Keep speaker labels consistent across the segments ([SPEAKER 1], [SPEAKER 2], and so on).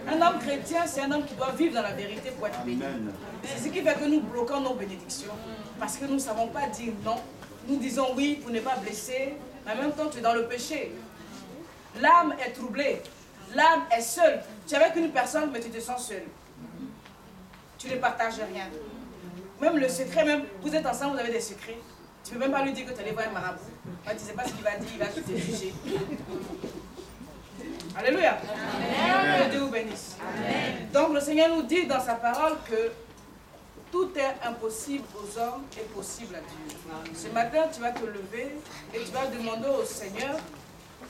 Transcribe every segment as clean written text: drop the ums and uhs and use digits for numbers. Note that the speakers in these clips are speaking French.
[SPEAKER 1] Un homme chrétien, c'est un homme qui doit vivre dans la vérité pour être béni. C'est ce qui fait que nous bloquons nos bénédictions. Parce que nous ne savons pas dire non. Nous disons oui pour ne pas blesser, mais en même temps tu es dans le péché. L'âme est troublée. L'âme est seule. Tu es avec une personne, mais tu te sens seul. Tu ne partages rien. Même le secret, même, vous êtes ensemble, vous avez des secrets. Tu ne peux même pas lui dire que tu allais voir un marabout. Tu ne sais pas ce qu'il va dire, il va te juger. Alléluia. Amen. Que Dieu vous bénisse. Amen. Donc le Seigneur nous dit dans sa parole que tout est impossible aux hommes et possible à Dieu. Ce matin, tu vas te lever et tu vas demander au Seigneur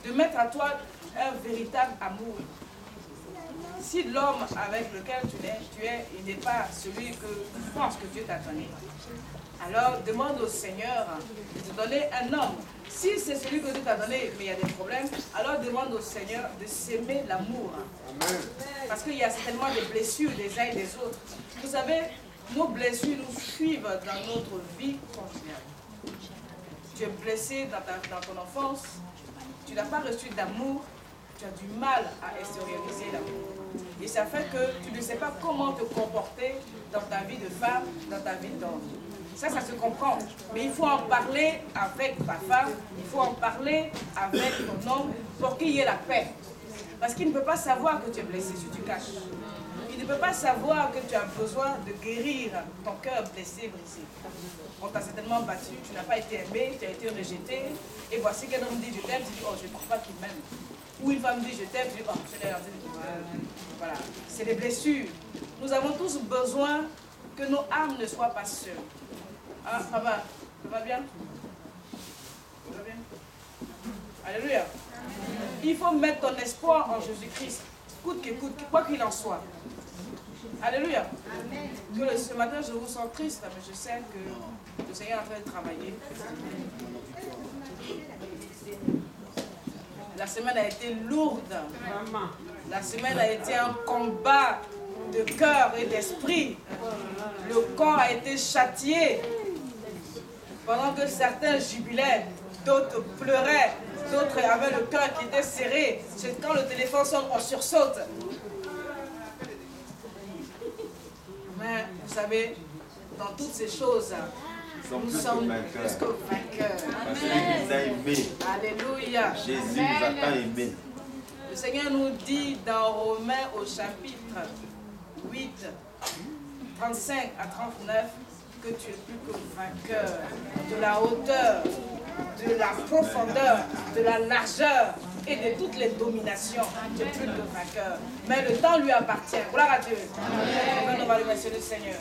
[SPEAKER 1] de mettre à toi un véritable amour. Si l'homme avec lequel tu es, il n'est pas celui que tu penses que Dieu t'a donné, alors demande au Seigneur de te donner un homme. Si c'est celui que Dieu t'a donné, mais il y a des problèmes, alors demande au Seigneur de s'aimer l'amour. Parce qu'il y a certainement des blessures des uns et des autres. Vous savez, nos blessures nous suivent dans notre vie conjugale. Tu es blessé dans ton enfance, tu n'as pas reçu d'amour, tu as du mal à extérioriser l'amour. Et ça fait que tu ne sais pas comment te comporter dans ta vie de femme, dans ta vie d'homme. Ça se comprend. Mais il faut en parler avec ta femme, il faut en parler avec ton homme pour qu'il y ait la paix. Parce qu'il ne peut pas savoir que tu es blessé si tu caches. Il ne peut pas savoir que tu as besoin de guérir ton cœur blessé, brisé. On t'a certainement battu, tu n'as pas été aimé, tu as été rejeté. Et voici qu'un homme dit je t'aime, tu dis oh je ne crois pas qu'il m'aime. Ou une femme dit je t'aime, tu dis oh je l'ai entendu. Voilà, c'est des blessures. Nous avons tous besoin que nos âmes ne soient pas seules. Ah, ça va bien? Ça va bien? Alléluia. Il faut mettre ton espoir en Jésus-Christ, coûte que coûte, quoi qu'il en soit. Alléluia. Que ce matin, je vous sens triste, mais je sais que le Seigneur est en train de travailler. La semaine a été lourde. La semaine a été un combat de cœur et d'esprit. Le corps a été châtié. Pendant que certains jubilaient, d'autres pleuraient, d'autres avaient le cœur qui était serré. C'est quand le téléphone sonne, on sursaute. Mais vous savez, dans toutes ces choses, nous sommes plus que vainqueurs.
[SPEAKER 2] Parce qu'il nous a aimés.
[SPEAKER 1] Alléluia.
[SPEAKER 2] Jésus nous a tant aimés.
[SPEAKER 1] Le Seigneur nous dit dans Romains au chapitre 8, 35 à 39, que tu es plus que vainqueur de la hauteur, de la profondeur, de la largeur et de toutes les dominations. Tu es plus que vainqueur. Mais le temps lui appartient. Gloire à Dieu. Amen. On va remercier le Seigneur.